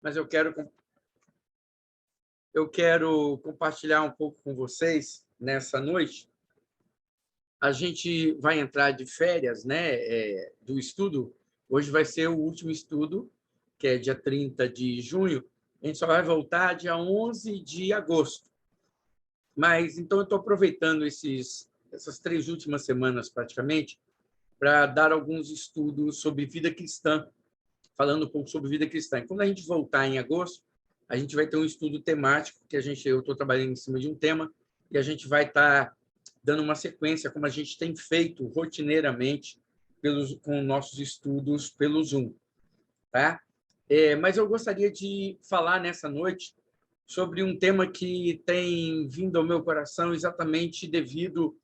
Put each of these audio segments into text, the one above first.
mas eu quero compartilhar um pouco com vocês nessa noite. A gente vai entrar de férias, né, do estudo. Hoje vai ser o último estudo, que é dia 30 de junho. A gente só vai voltar dia 11 de agosto. Mas, então, eu estou aproveitando essas 3 últimas semanas, praticamente, para dar alguns estudos sobre vida cristã, falando um pouco sobre vida cristã. E quando a gente voltar em agosto, a gente vai ter um estudo temático, que eu estou trabalhando em cima de um tema, e a gente vai estar dando uma sequência, como a gente tem feito rotineiramente com nossos estudos pelo Zoom. Tá? Mas eu gostaria de falar nessa noite sobre um tema que tem vindo ao meu coração exatamente devido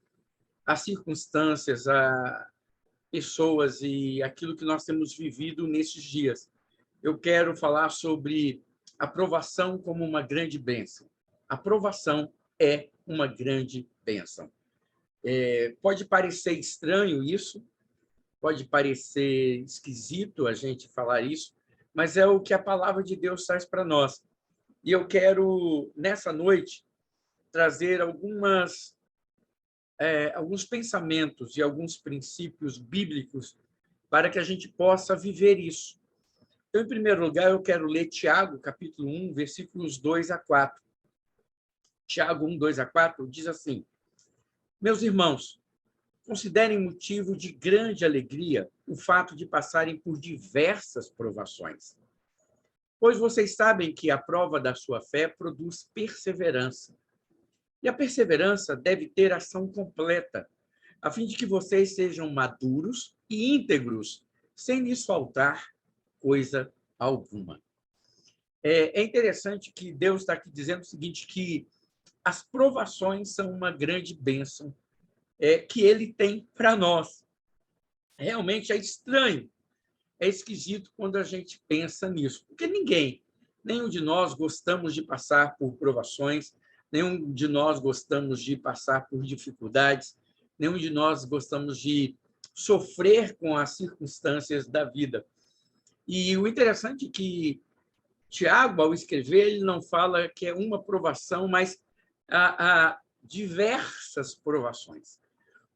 às circunstâncias, a pessoas e aquilo que nós temos vivido nesses dias. Eu quero falar sobre aprovação como uma grande bênção. Aprovação é uma grande bênção. Pode parecer estranho isso, pode parecer esquisito a gente falar isso, mas é o que a palavra de Deus traz para nós. E eu quero, nessa noite, trazer alguns pensamentos e alguns princípios bíblicos para que a gente possa viver isso. Então, em primeiro lugar, eu quero ler Tiago, capítulo 1, versículos 2 a 4. Tiago 1, 2 a 4 diz assim: Meus irmãos, considerem motivo de grande alegria o fato de passarem por diversas provações, pois vocês sabem que a prova da sua fé produz perseverança. E a perseverança deve ter ação completa, a fim de que vocês sejam maduros e íntegros, sem lhes faltar coisa alguma. É interessante que Deus está aqui dizendo o seguinte, que as provações são uma grande bênção que Ele tem para nós. Realmente é estranho, é esquisito quando a gente pensa nisso, porque nenhum de nós gostamos de passar por provações, nenhum de nós gostamos de passar por dificuldades, nenhum de nós gostamos de sofrer com as circunstâncias da vida. E o interessante é que Tiago, ao escrever, ele não fala que é uma provação, mas há diversas provações.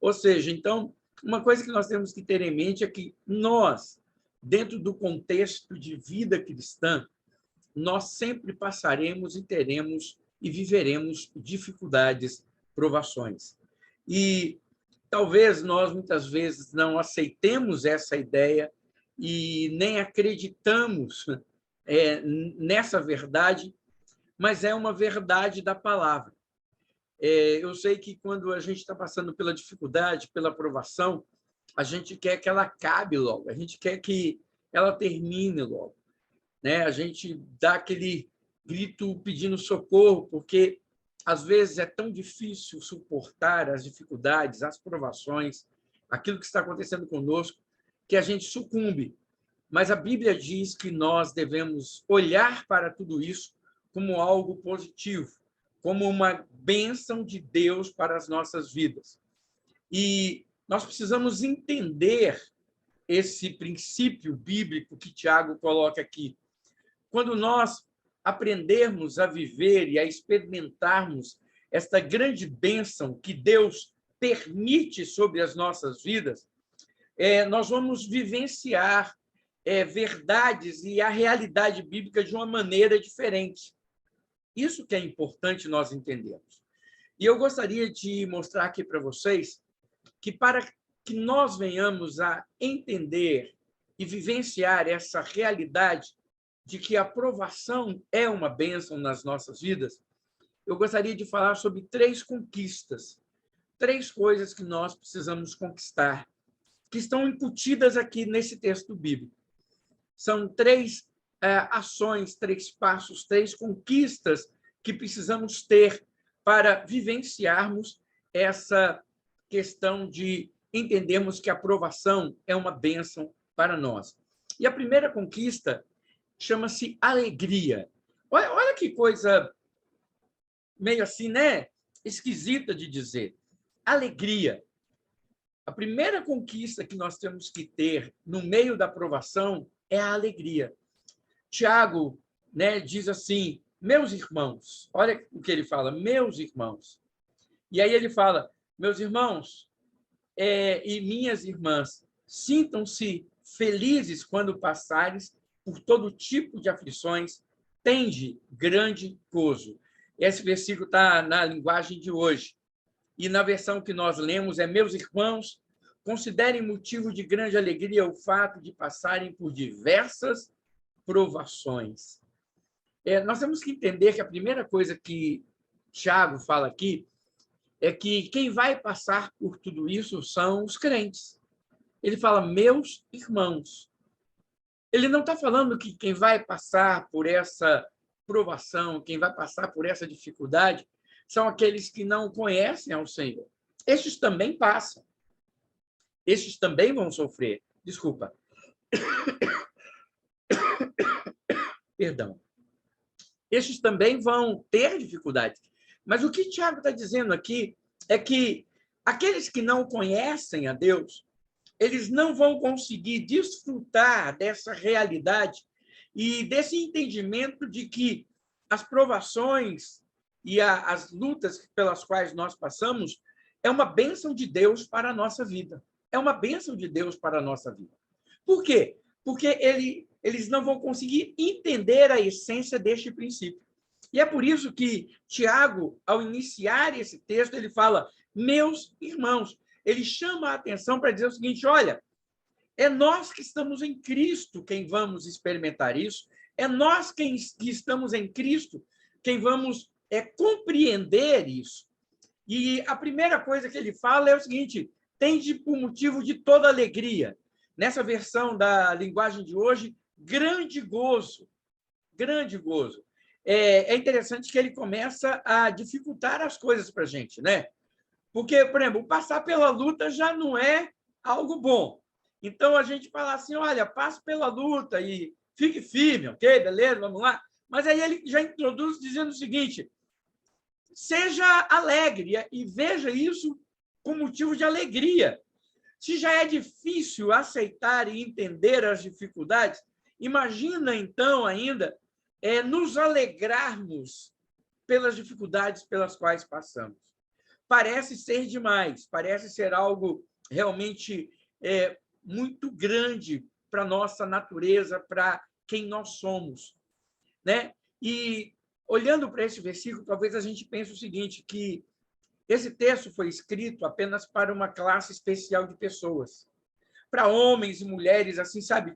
Ou seja, então, uma coisa que nós temos que ter em mente é que nós, dentro do contexto de vida cristã, nós sempre passaremos e teremos e viveremos dificuldades, provações. E talvez nós, muitas vezes, não aceitemos essa ideia e nem acreditamos nessa verdade, mas é uma verdade da palavra. Eu sei que quando a gente está passando pela dificuldade, pela provação, a gente quer que ela acabe logo, a gente quer que ela termine logo, né? A gente dá aquele grito pedindo socorro, porque às vezes é tão difícil suportar as dificuldades, as provações, aquilo que está acontecendo conosco, que a gente sucumbe. Mas a Bíblia diz que nós devemos olhar para tudo isso como algo positivo, como uma bênção de Deus para as nossas vidas. E nós precisamos entender esse princípio bíblico que Tiago coloca aqui. Quando nós aprendermos a viver e a experimentarmos esta grande bênção que Deus permite sobre as nossas vidas, nós vamos vivenciar verdades e a realidade bíblica de uma maneira diferente. Isso que é importante nós entendermos. E eu gostaria de mostrar aqui para vocês que para que nós venhamos a entender e vivenciar essa realidade de que a provação é uma bênção nas nossas vidas, eu gostaria de falar sobre 3 conquistas, 3 coisas que nós precisamos conquistar, que estão incutidas aqui nesse texto bíblico. São 3 ações, 3 passos, 3 conquistas que precisamos ter para vivenciarmos essa questão de entendermos que a aprovação é uma bênção para nós. E a primeira conquista chama-se alegria. Olha que coisa meio assim, né? Esquisita de dizer. Alegria. A primeira conquista que nós temos que ter no meio da aprovação é a alegria. Tiago, né, diz assim, meus irmãos, olha o que ele fala, meus irmãos. E aí ele fala, meus irmãos e minhas irmãs, sintam-se felizes quando passares por todo tipo de aflições, tende grande gozo. Esse versículo está na linguagem de hoje. E na versão que nós lemos é, meus irmãos, considerem motivo de grande alegria o fato de passarem por diversas provações. Nós temos que entender que a primeira coisa que Tiago fala aqui é que quem vai passar por tudo isso são os crentes. Ele fala, meus irmãos. Ele não está falando que quem vai passar por essa provação, quem vai passar por essa dificuldade, são aqueles que não conhecem ao Senhor. Estes também passam. Estes também vão sofrer. Desculpa. Perdão. Estes também vão ter dificuldades. Mas o que Tiago está dizendo aqui é que aqueles que não conhecem a Deus, eles não vão conseguir desfrutar dessa realidade e desse entendimento de que as provações e as lutas pelas quais nós passamos é uma bênção de Deus para a nossa vida. É uma bênção de Deus para a nossa vida. Por quê? Porque eles não vão conseguir entender a essência deste princípio. E é por isso que Tiago, ao iniciar esse texto, ele fala, meus irmãos. Ele chama a atenção para dizer o seguinte, olha, é nós que estamos em Cristo quem vamos experimentar isso, é nós que estamos em Cristo quem vamos compreender isso. E a primeira coisa que ele fala é o seguinte, tende por motivo de toda alegria. Nessa versão da linguagem de hoje, grande gozo. Grande gozo. É interessante que ele começa a dificultar as coisas para a gente, né? Porque, por exemplo, passar pela luta já não é algo bom. Então, a gente fala assim, olha, passe pela luta e fique firme, ok? Beleza, vamos lá. Mas aí ele já introduz dizendo o seguinte, seja alegre e veja isso com motivo de alegria. Se já é difícil aceitar e entender as dificuldades, imagina, então, ainda nos alegrarmos pelas dificuldades pelas quais passamos. Parece ser demais, parece ser algo realmente muito grande para a nossa natureza, para quem nós somos, né? E, olhando para esse versículo, talvez a gente pense o seguinte, que esse texto foi escrito apenas para uma classe especial de pessoas, para homens e mulheres, assim, sabe,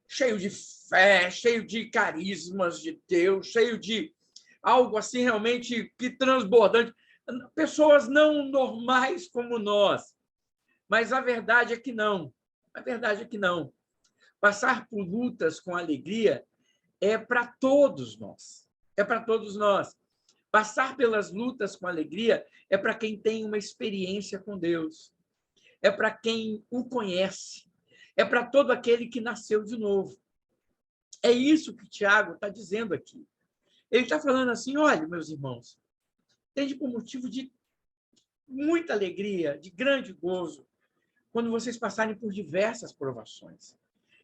cheio de fé, cheio de carismas de Deus, cheio de algo assim realmente que transbordante, pessoas não normais como nós. Mas a verdade é que não. A verdade é que não. Passar por lutas com alegria é para todos nós. É para todos nós. Passar pelas lutas com alegria é para quem tem uma experiência com Deus. É para quem o conhece. É para todo aquele que nasceu de novo. É isso que Tiago está dizendo aqui. Ele está falando assim, olha, meus irmãos, tende por motivo de muita alegria, de grande gozo, quando vocês passarem por diversas provações.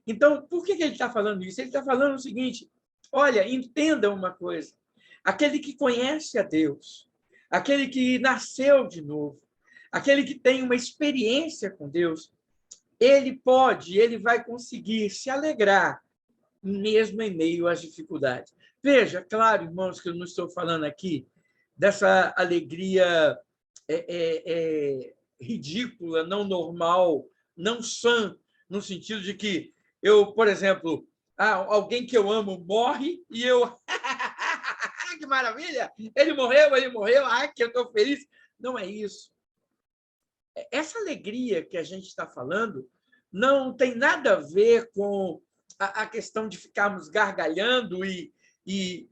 Então, por que ele está falando isso? Ele está falando o seguinte, olha, entenda uma coisa, aquele que conhece a Deus, aquele que nasceu de novo, aquele que tem uma experiência com Deus, ele vai conseguir se alegrar mesmo em meio às dificuldades. Veja, claro, irmãos, que eu não estou falando aqui dessa alegria ridícula, não normal, não sã, no sentido de que eu, por exemplo, alguém que eu amo morre e eu... que maravilha! Ele morreu, que eu estou feliz. Não é isso. Essa alegria que a gente está falando não tem nada a ver com a questão de ficarmos gargalhando e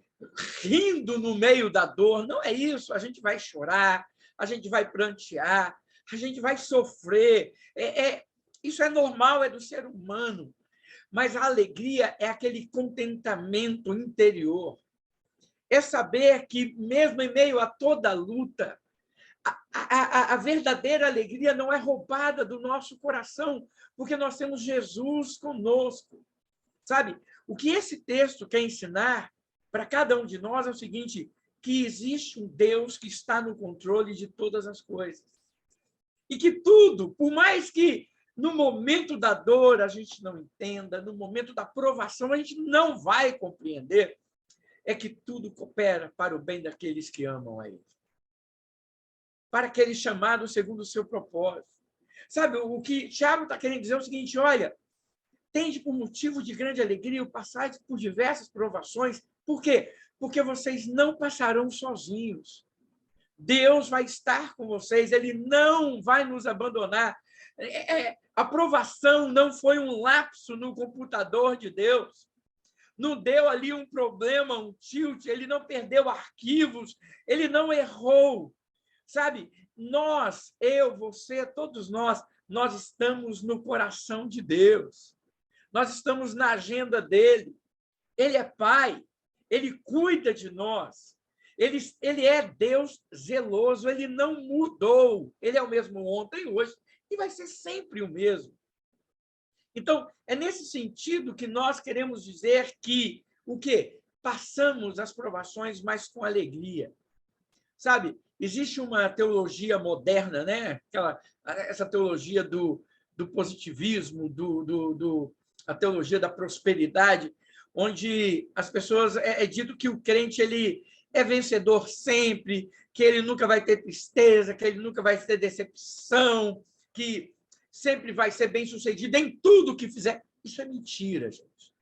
rindo no meio da dor. Não é isso. A gente vai chorar, a gente vai prantear, a gente vai sofrer. Isso é normal, é do ser humano. Mas a alegria é aquele contentamento interior. É saber que, mesmo em meio a toda a luta, a verdadeira alegria não é roubada do nosso coração, porque nós temos Jesus conosco. Sabe? O que esse texto quer ensinar para cada um de nós é o seguinte, que existe um Deus que está no controle de todas as coisas. E que tudo, por mais que no momento da dor a gente não entenda, no momento da provação a gente não vai compreender, é que tudo coopera para o bem daqueles que amam a Ele. Para aqueles chamados segundo o seu propósito. Sabe, o que Tiago está querendo dizer é o seguinte, olha, tende por motivo de grande alegria o passar por diversas provações. Por quê? Porque vocês não passarão sozinhos. Deus vai estar com vocês, Ele não vai nos abandonar. A provação não foi um lapso no computador de Deus. Não deu ali um problema, um tilt, Ele não perdeu arquivos, Ele não errou. Sabe, nós, eu, você, todos nós estamos no coração de Deus. Nós estamos na agenda dele. Ele é Pai, Ele cuida de nós. Ele é Deus zeloso, Ele não mudou. Ele é o mesmo ontem, hoje, e vai ser sempre o mesmo. Então, é nesse sentido que nós queremos dizer que o quê? Passamos as provações, mas com alegria. Sabe, existe uma teologia moderna, né? Essa teologia do positivismo, a teologia da prosperidade, onde as pessoas é dito que o crente ele é vencedor sempre, que ele nunca vai ter tristeza, que ele nunca vai ter decepção, que sempre vai ser bem-sucedido em tudo que fizer. Isso é mentira, gente.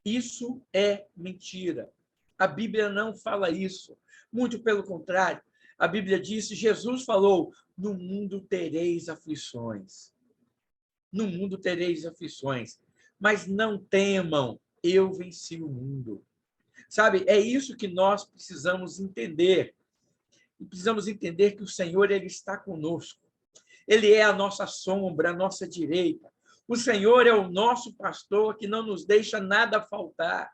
Isso é mentira. A Bíblia não fala isso. Muito pelo contrário. A Bíblia diz, Jesus falou, no mundo tereis aflições. No mundo tereis aflições. Mas não temam, eu venci o mundo. Sabe, é isso que nós precisamos entender. E precisamos entender que o Senhor ele está conosco. Ele é a nossa sombra, a nossa direita. O Senhor é o nosso pastor que não nos deixa nada faltar.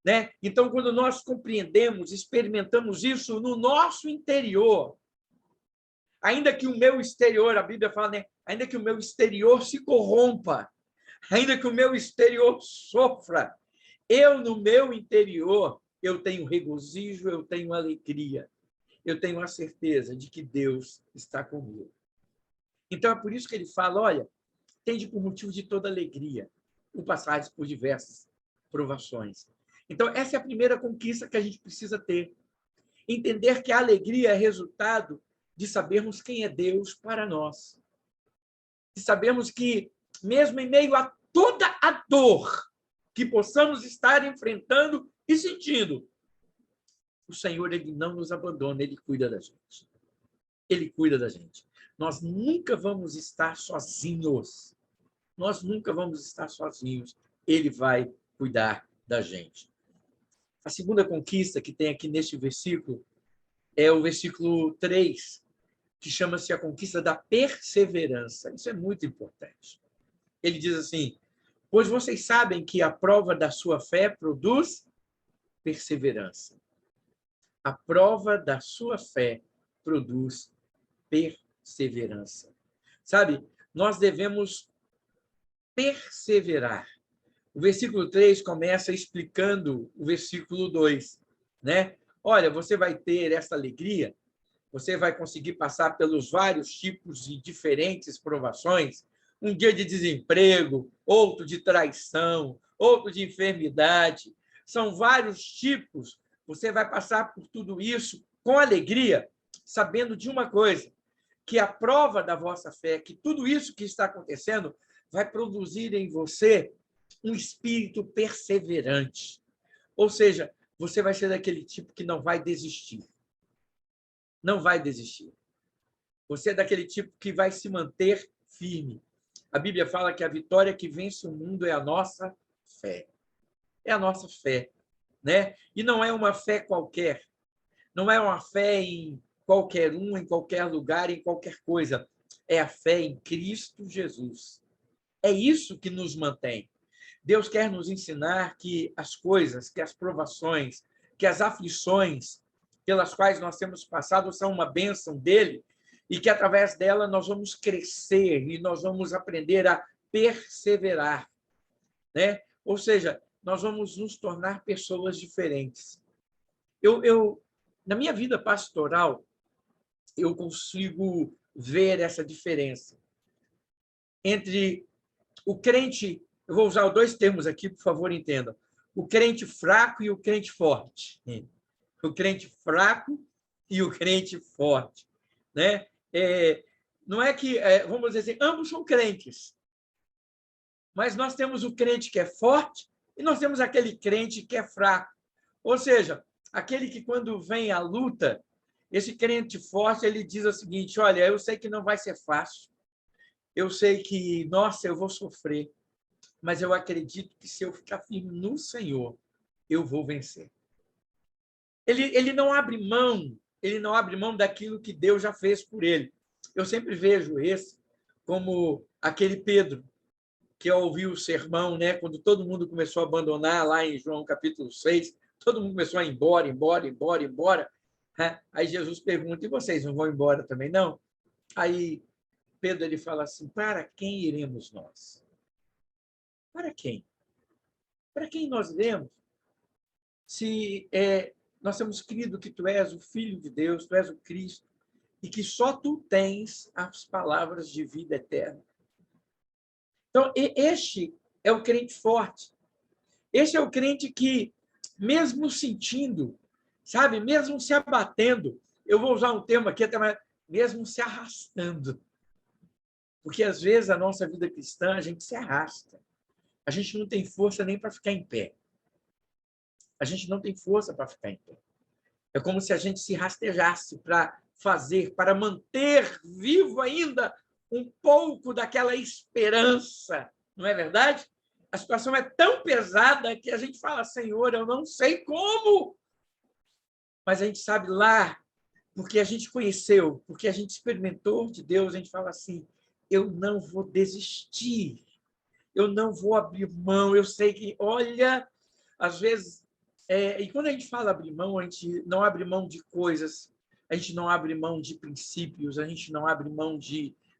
Né? Então, quando nós compreendemos, experimentamos isso no nosso interior, ainda que o meu exterior, a Bíblia fala, né? Ainda que o meu exterior se corrompa, ainda que o meu exterior sofra, eu, no meu interior, eu tenho regozijo, eu tenho alegria, eu tenho a certeza de que Deus está comigo. Então, é por isso que ele fala, olha, tende por motivo de toda alegria o passar por diversas provações. Então, essa é a primeira conquista que a gente precisa ter. Entender que a alegria é resultado de sabermos quem é Deus para nós. De sabermos que, mesmo em meio a toda a dor que possamos estar enfrentando e sentindo, o Senhor ele não nos abandona, Ele cuida da gente. Ele cuida da gente. Nós nunca vamos estar sozinhos. Nós nunca vamos estar sozinhos. Ele vai cuidar da gente. A segunda conquista que tem aqui neste versículo é o versículo 3, que chama-se a conquista da perseverança. Isso é muito importante. Ele diz assim, pois vocês sabem que a prova da sua fé produz perseverança. A prova da sua fé produz perseverança. Sabe, nós devemos perseverar. O versículo 3 começa explicando o versículo 2, né? Olha, você vai ter essa alegria, você vai conseguir passar pelos vários tipos de diferentes provações, um dia de desemprego, outro de traição, outro de enfermidade. São vários tipos. Você vai passar por tudo isso com alegria, sabendo de uma coisa, que a prova da vossa fé, que tudo isso que está acontecendo vai produzir em você um espírito perseverante. Ou seja, você vai ser daquele tipo que não vai desistir. Não vai desistir. Você é daquele tipo que vai se manter firme. A Bíblia fala que a vitória que vence o mundo é a nossa fé. É a nossa fé, né? E não é uma fé qualquer. Não é uma fé em qualquer um, em qualquer lugar, em qualquer coisa. É a fé em Cristo Jesus. É isso que nos mantém. Deus quer nos ensinar que as coisas, que as provações, que as aflições pelas quais nós temos passado são uma bênção dele e que, através dela, nós vamos crescer e nós vamos aprender a perseverar, né? Ou seja, nós vamos nos tornar pessoas diferentes. Na minha vida pastoral, eu consigo ver essa diferença entre o crente, eu vou usar dois termos aqui, por favor, entendam, o crente fraco e o crente forte. O crente fraco e o crente forte. Né? Não é que, vamos dizer assim, ambos são crentes, mas nós temos o crente que é forte e nós temos aquele crente que é fraco. Ou seja, aquele que, quando vem a luta, esse crente forte, ele diz o seguinte: olha, eu sei que não vai ser fácil, eu sei que, nossa, eu vou sofrer, mas eu acredito que, se eu ficar firme no Senhor, eu vou vencer. Ele não abre mão daquilo que Deus já fez por ele. Eu sempre vejo esse como aquele Pedro que ouviu o sermão, né? Quando todo mundo começou a abandonar, lá em João capítulo 6, todo mundo começou a ir embora. Aí Jesus pergunta: e vocês não vão embora também, não? Aí Pedro, ele fala assim: para quem iremos nós? Para quem? Para quem nós iremos? Se nós temos crido que tu és o Filho de Deus, tu és o Cristo, e que só tu tens as palavras de vida eterna. Então, este é o crente forte. Este é o crente que, mesmo sentindo, sabe, mesmo se abatendo, eu vou usar um termo aqui até mais, mesmo se arrastando. Porque, às vezes, a nossa vida cristã, a gente se arrasta. A gente não tem força nem para ficar em pé. A gente não tem força para ficar em pé. É como se a gente se rastejasse para fazer, para manter vivo ainda um pouco daquela esperança. Não é verdade? A situação é tão pesada que a gente fala: Senhor, eu não sei como. Mas a gente sabe lá, porque a gente conheceu, porque a gente experimentou de Deus, a gente fala assim: eu não vou desistir, eu não vou abrir mão. Eu sei que, olha, às vezes, e quando a gente fala abrir mão, a gente não abre mão de coisas, a gente não abre mão de princípios, a gente não abre mão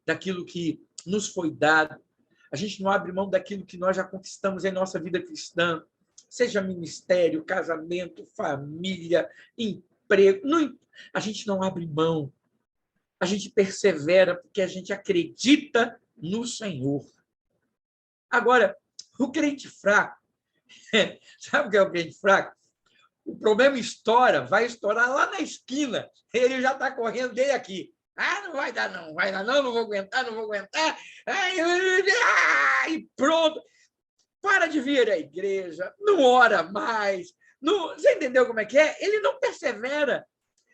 daquilo que nos foi dado, a gente não abre mão daquilo que nós já conquistamos em nossa vida cristã, seja ministério, casamento, família, emprego. Não, a gente não abre mão, a gente persevera porque a gente acredita no Senhor. Agora, o crente fraco, sabe o que é o crente fraco? O problema vai estourar lá na esquina, ele já está correndo dele aqui. Não vai dar, não vou aguentar. E pronto. Para de vir à igreja, não ora mais. Não, você entendeu como é que é? Ele não persevera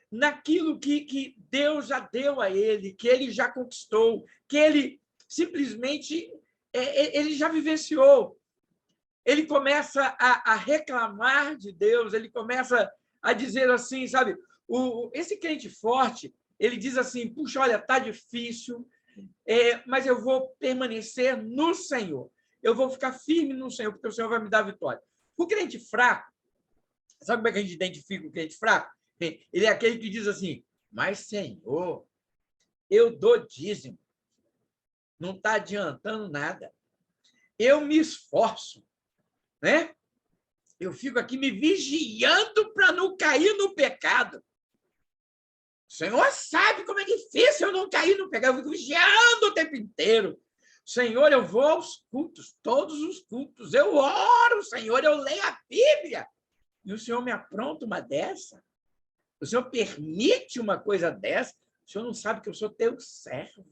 naquilo que Deus já deu a ele, que ele já conquistou, que ele simplesmente ele já vivenciou. Ele começa a reclamar de Deus, ele começa a dizer assim, sabe? Esse crente forte, ele diz assim: puxa, olha, está difícil, mas eu vou permanecer no Senhor. Eu vou ficar firme no Senhor, porque o Senhor vai me dar vitória. O crente fraco, sabe como é que a gente identifica o crente fraco? Ele é aquele que diz assim: mas, Senhor, eu dou dízimo, não está adiantando nada. Eu me esforço, né? Eu fico aqui me vigiando para não cair no pecado. O Senhor sabe como é difícil eu não cair no pecado. Eu fico vigiando o tempo inteiro. Senhor, eu vou aos cultos, todos os cultos. Eu oro, Senhor, eu leio a Bíblia. E o Senhor me apronta uma dessa? O Senhor permite uma coisa dessa? O Senhor não sabe que eu sou teu servo?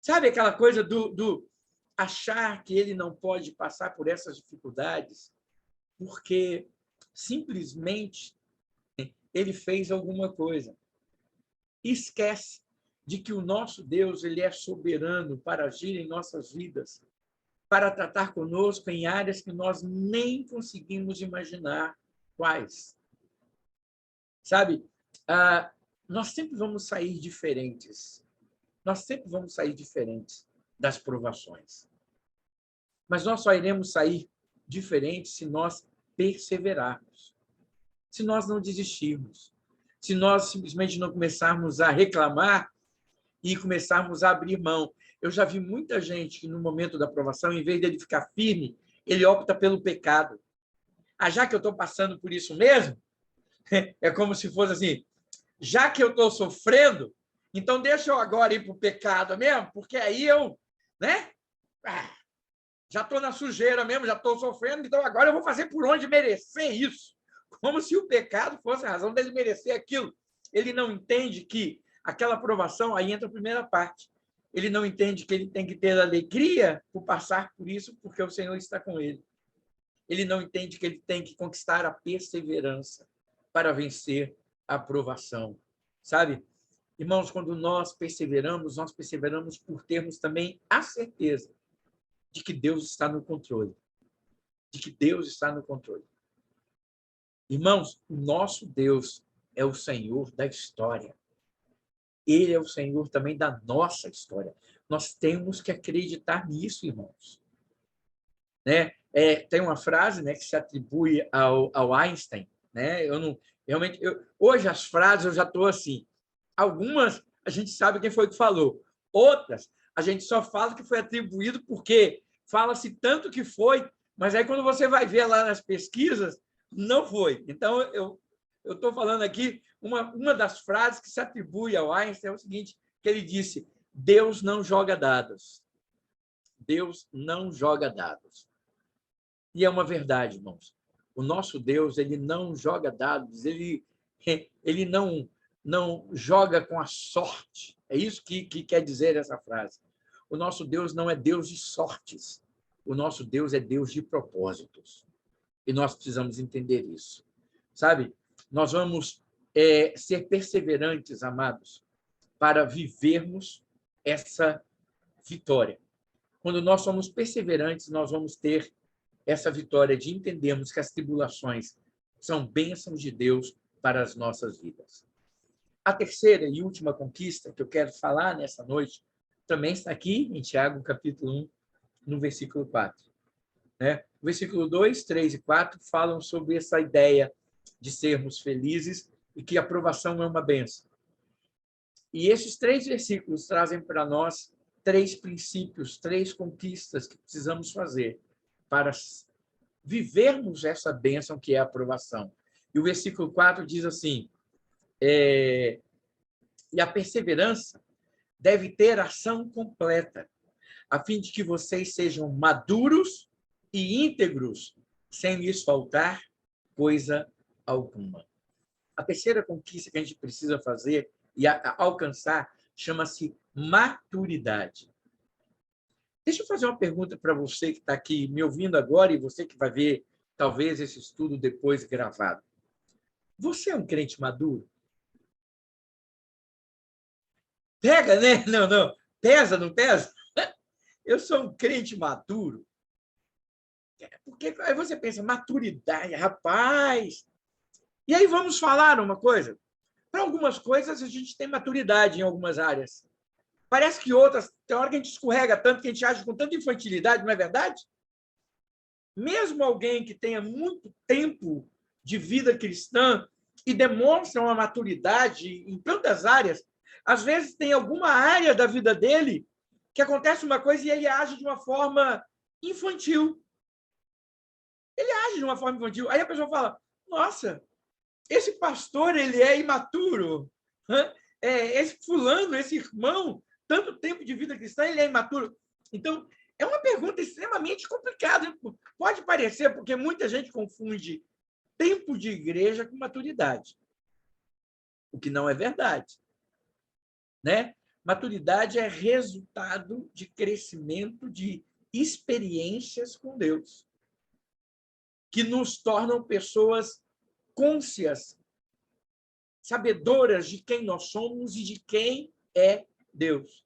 Sabe aquela coisa do achar que ele não pode passar por essas dificuldades porque simplesmente ele fez alguma coisa? Esquece de que o nosso Deus, ele é soberano para agir em nossas vidas, para tratar conosco em áreas que nós nem conseguimos imaginar quais. Sabe, nós sempre vamos sair diferentes. Nós sempre vamos sair diferentes das provações. Mas nós só iremos sair diferentes se nós perseverarmos, se nós não desistirmos, se nós simplesmente não começarmos a reclamar e começarmos a abrir mão. Eu já vi muita gente que, no momento da provação, em vez dele ficar firme, ele opta pelo pecado. Ah, já que eu estou passando por isso mesmo, é como se fosse assim, já que eu estou sofrendo, então deixa eu agora ir para o pecado mesmo, porque aí eu, né? Já estou na sujeira mesmo, já estou sofrendo, então agora eu vou fazer por onde merecer isso. Como se o pecado fosse a razão dele merecer aquilo. Ele não entende que aquela aprovação, aí entra a primeira parte. Ele não entende que ele tem que ter alegria por passar por isso, porque o Senhor está com ele. Ele não entende que ele tem que conquistar a perseverança para vencer a aprovação. Sabe? Irmãos, quando nós perseveramos por termos também a certeza de que Deus está no controle. De que Deus está no controle. Irmãos, o nosso Deus é o Senhor da história. Ele é o Senhor também da nossa história. Nós temos que acreditar nisso, irmãos. Né? Tem uma frase, né, que se atribui ao Einstein. Né? Eu não, realmente, hoje as frases eu já estou assim. Algumas a gente sabe quem foi que falou. Outras a gente só fala que foi atribuído porque fala-se tanto que foi, mas aí quando você vai ver lá nas pesquisas, não foi. Então, eu estou falando aqui, uma das frases que se atribui ao Einstein é o seguinte, que ele disse, Deus não joga dados. Deus não joga dados. E é uma verdade, irmãos. O nosso Deus, ele não joga dados, ele não joga com a sorte. É isso que quer dizer essa frase. O nosso Deus não é Deus de sortes. O nosso Deus é Deus de propósitos. E nós precisamos entender isso. Sabe? Nós vamos ser perseverantes, amados, para vivermos essa vitória. Quando nós somos perseverantes, nós vamos ter essa vitória de entendermos que as tribulações são bênçãos de Deus para as nossas vidas. A terceira e última conquista que eu quero falar nessa noite também está aqui em Tiago, capítulo 1, no versículo 4. Né? O versículo 2, 3 e 4 falam sobre essa ideia de sermos felizes e que a aprovação é uma bênção. E esses 3 versículos trazem para nós 3 princípios, 3 conquistas que precisamos fazer para vivermos essa bênção que é a aprovação. E o versículo 4 diz assim, e a perseverança deve ter ação completa, a fim de que vocês sejam maduros e íntegros, sem lhes faltar coisa alguma. A terceira conquista que a gente precisa fazer e alcançar chama-se maturidade. Deixa eu fazer uma pergunta para você que está aqui me ouvindo agora e você que vai ver, talvez, esse estudo depois gravado. Você é um crente maduro? Pega, né? Não. Pesa, não pesa? Eu sou um crente maduro. Porque aí você pensa, maturidade, rapaz. E aí vamos falar uma coisa. Para algumas coisas, a gente tem maturidade em algumas áreas. Parece que outras, tem hora que a gente escorrega tanto, que a gente age com tanta infantilidade, não é verdade? Mesmo alguém que tenha muito tempo de vida cristã e demonstra uma maturidade em tantas áreas, às vezes tem alguma área da vida dele que acontece uma coisa e ele age de uma forma infantil. Ele age de uma forma infantil. Aí a pessoa fala, nossa, esse pastor ele é imaturo. Esse fulano, esse irmão, tanto tempo de vida cristã, ele é imaturo. Então, é uma pergunta extremamente complicada. Pode parecer, porque muita gente confunde tempo de igreja com maturidade, o que não é verdade. Né? Maturidade é resultado de crescimento, de experiências com Deus, que nos tornam pessoas cônscias, sabedoras de quem nós somos e de quem é Deus.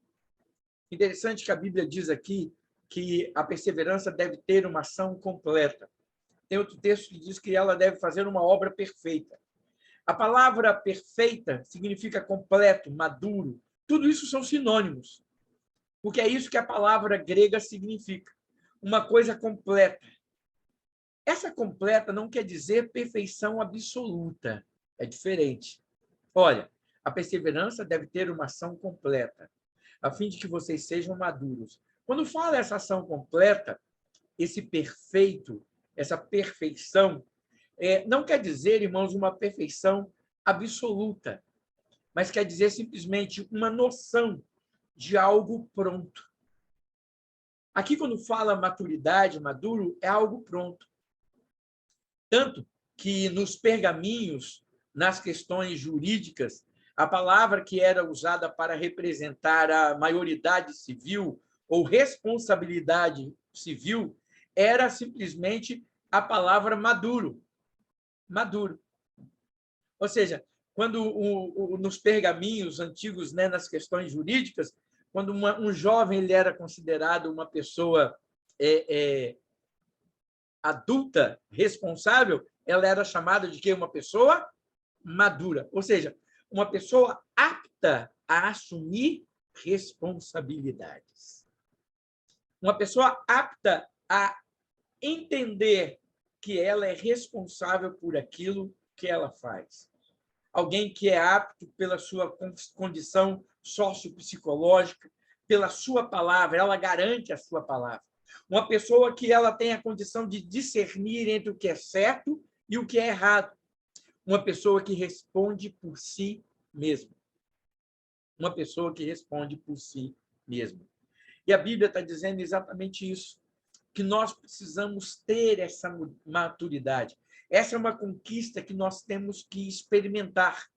Interessante que a Bíblia diz aqui que a perseverança deve ter uma ação completa. Tem outro texto que diz que ela deve fazer uma obra perfeita. A palavra perfeita significa completo, maduro. Tudo isso são sinônimos, porque é isso que a palavra grega significa. Uma coisa completa. Essa completa não quer dizer perfeição absoluta. É diferente. Olha, a perseverança deve ter uma ação completa, a fim de que vocês sejam maduros. Quando fala essa ação completa, esse perfeito, essa perfeição, não quer dizer, irmãos, uma perfeição absoluta, mas quer dizer simplesmente uma noção de algo pronto. Aqui, quando fala maturidade, maduro, é algo pronto. Tanto que nos pergaminhos, nas questões jurídicas, a palavra que era usada para representar a maioridade civil ou responsabilidade civil era simplesmente a palavra maduro. Maduro. Ou seja, quando nos pergaminhos antigos, né, nas questões jurídicas, quando um jovem ele era considerado uma pessoa adulta, responsável, ela era chamada de quê? Uma pessoa madura. Ou seja, uma pessoa apta a assumir responsabilidades. Uma pessoa apta a entender que ela é responsável por aquilo que ela faz. Alguém que é apto pela sua condição sociopsicológica, pela sua palavra, ela garante a sua palavra. Uma pessoa que ela tem a condição de discernir entre o que é certo e o que é errado. Uma pessoa que responde por si mesma. Uma pessoa que responde por si mesma. E a Bíblia está dizendo exatamente isso, que nós precisamos ter essa maturidade. Essa é uma conquista que nós temos que experimentar.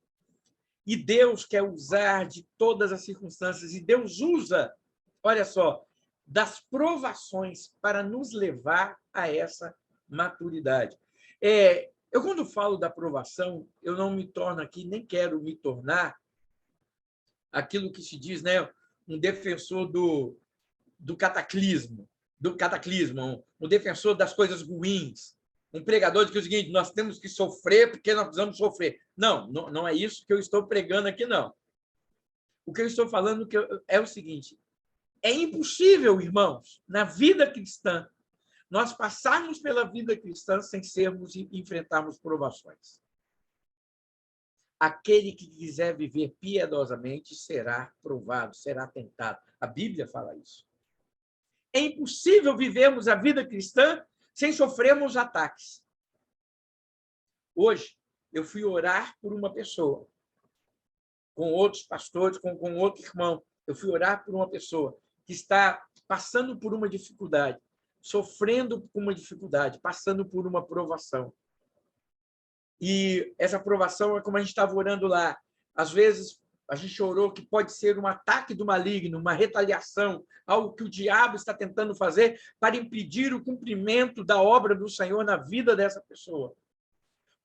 E Deus quer usar de todas as circunstâncias. E Deus usa, olha só, das provações para nos levar a essa maturidade. Eu, quando falo da provação, eu não me torno aqui, nem quero me tornar aquilo que se diz, né, um defensor do cataclismo, um defensor das coisas ruins, um pregador de que é o seguinte, nós temos que sofrer porque nós precisamos sofrer. Não, não é isso que eu estou pregando aqui, não. O que eu estou falando é o seguinte, é impossível, irmãos, na vida cristã, nós passarmos pela vida cristã sem sermos e enfrentarmos provações. Aquele que quiser viver piedosamente será provado, será tentado. A Bíblia fala isso. É impossível vivermos a vida cristã sem sofrermos ataques. Hoje, eu fui orar por uma pessoa, com outros pastores, com outro irmão. Eu fui orar por uma pessoa que está passando por uma dificuldade, sofrendo com uma dificuldade, passando por uma provação. E essa provação é como a gente estava orando lá. Às vezes, a gente orou que pode ser um ataque do maligno, uma retaliação, algo que o diabo está tentando fazer para impedir o cumprimento da obra do Senhor na vida dessa pessoa.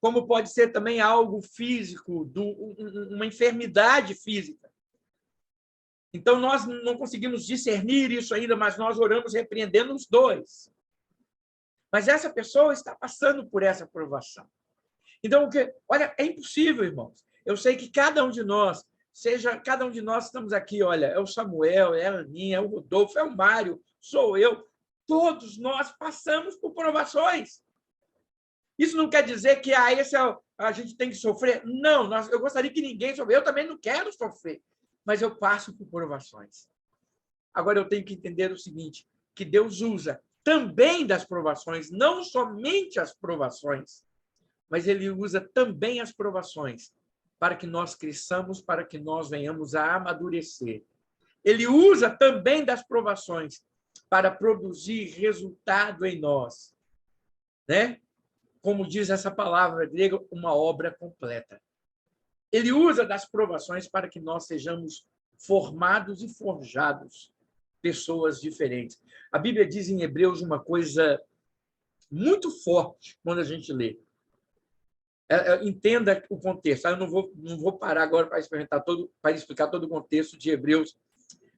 Como pode ser também algo físico, uma enfermidade física. Então, nós não conseguimos discernir isso ainda, mas nós oramos repreendendo os dois. Mas essa pessoa está passando por essa provação. Então, olha, é impossível, irmãos. Eu sei que cada um de nós estamos aqui, olha, é o Samuel, é a Aninha, é o Rodolfo, é o Mário, sou eu. Todos nós passamos por provações. Isso não quer dizer que a gente tem que sofrer. Não, eu gostaria que ninguém sofresse. Eu também não quero sofrer, mas eu passo por provações. Agora, eu tenho que entender o seguinte, que Deus usa também das provações, não somente as provações, mas ele usa também as provações para que nós cresçamos, para que nós venhamos a amadurecer. Ele usa também das provações para produzir resultado em nós, né? Como diz essa palavra grega, uma obra completa. Ele usa das provações para que nós sejamos formados e forjados, pessoas diferentes. A Bíblia diz em Hebreus uma coisa muito forte quando a gente lê. Entenda o contexto. Eu não vou parar agora para explicar todo o contexto de Hebreus,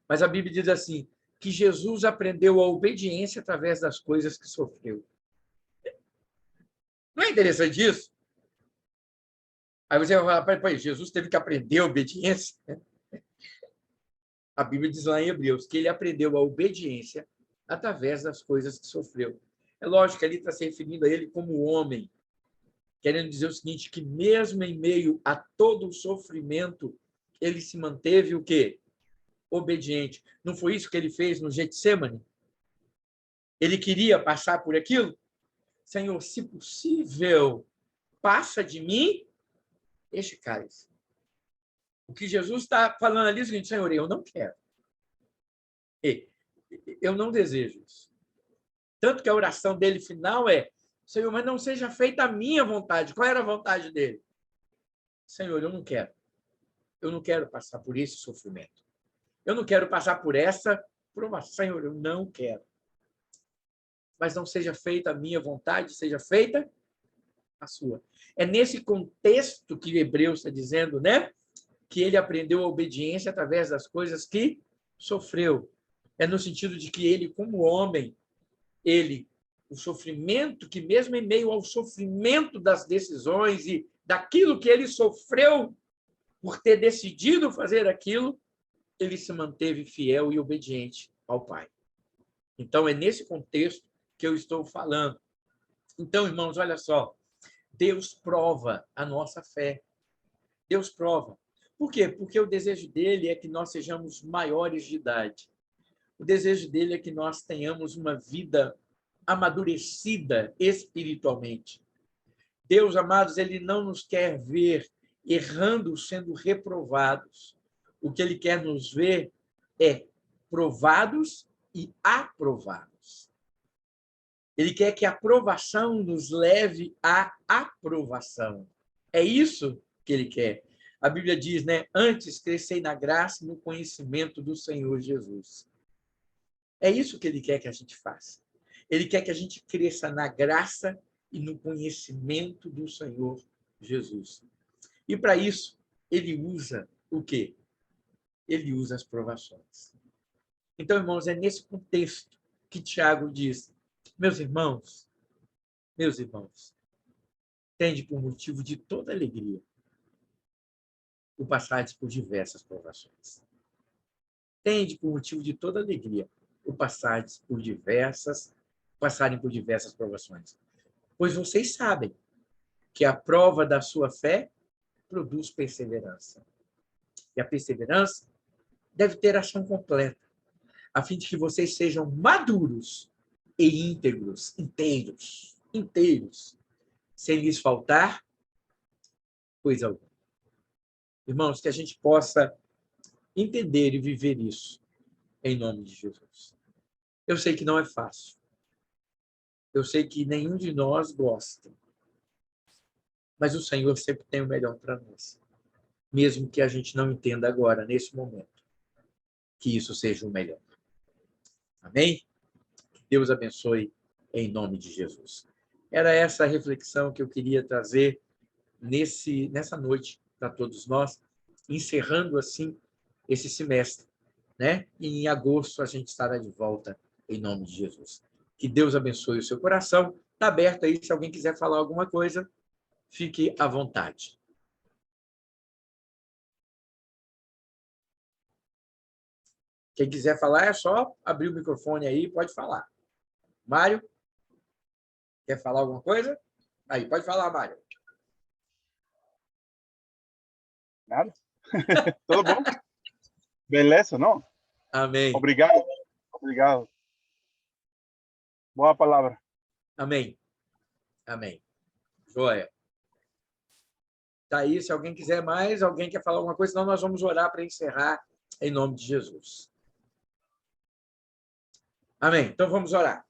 mas a Bíblia diz assim, que Jesus aprendeu a obediência através das coisas que sofreu. Não é interessante isso? Aí você vai falar, Jesus teve que aprender a obediência? A Bíblia diz lá em Hebreus que ele aprendeu a obediência através das coisas que sofreu. É lógico que ali está se referindo a ele como homem, querendo dizer o seguinte, que mesmo em meio a todo o sofrimento, ele se manteve o quê? Obediente. Não foi isso que ele fez no Getsemane? Ele queria passar por aquilo? Senhor, se possível, passa de mim este cálice. O que Jesus está falando ali é o seguinte: Senhor, eu não quero. Eu não desejo isso. Tanto que a oração dele final é: Senhor, mas não seja feita a minha vontade. Qual era a vontade dele? Senhor, eu não quero. Eu não quero passar por esse sofrimento. Eu não quero passar por essa provação. Senhor, eu não quero. Mas não seja feita a minha vontade, seja feita a sua. É nesse contexto que Hebreus está dizendo, né? Que ele aprendeu a obediência através das coisas que sofreu. É no sentido de que ele, como homem, o sofrimento que mesmo em meio ao sofrimento das decisões e daquilo que ele sofreu por ter decidido fazer aquilo, ele se manteve fiel e obediente ao Pai. Então, é nesse contexto que eu estou falando. Então, irmãos, olha só, Deus prova a nossa fé. Deus prova. Por quê? Porque o desejo dele é que nós sejamos maiores de idade. O desejo dele é que nós tenhamos uma vida amadurecida espiritualmente. Deus, amados, ele não nos quer ver errando, sendo reprovados. O que ele quer nos ver é provados e aprovados. Ele quer que a aprovação nos leve à aprovação. É isso que ele quer. A Bíblia diz, né? Antes crescei na graça e no conhecimento do Senhor Jesus. É isso que ele quer que a gente faça. Ele quer que a gente cresça na graça e no conhecimento do Senhor Jesus. E para isso, ele usa o quê? Ele usa as provações. Então, irmãos, é nesse contexto que Tiago diz: meus irmãos, tende por motivo de toda alegria o passardes por diversas provações. Tende por motivo de toda alegria o passarem por diversas provações. Pois vocês sabem que a prova da sua fé produz perseverança. E a perseverança deve ter ação completa, a fim de que vocês sejam maduros e íntegros, inteiros, sem lhes faltar coisa alguma. Irmãos, que a gente possa entender e viver isso em nome de Jesus. Eu sei que não é fácil. Eu sei que nenhum de nós gosta. Mas o Senhor sempre tem o melhor para nós. Mesmo que a gente não entenda agora, nesse momento, que isso seja o melhor. Amém? Que Deus abençoe em nome de Jesus. Era essa a reflexão que eu queria trazer nessa noite para todos nós, encerrando assim esse semestre, né? E em agosto a gente estará de volta em nome de Jesus. Que Deus abençoe o seu coração. Está aberto aí, se alguém quiser falar alguma coisa, fique à vontade. Quem quiser falar é só abrir o microfone aí, pode falar. Mário, quer falar alguma coisa? Aí, pode falar, Mário. Nada. Tudo bom? Beleza, não? Amém. Obrigado. Boa palavra. Amém. Joia. Tá aí, se alguém quiser mais, alguém quer falar alguma coisa, senão nós vamos orar para encerrar em nome de Jesus. Amém. Então vamos orar.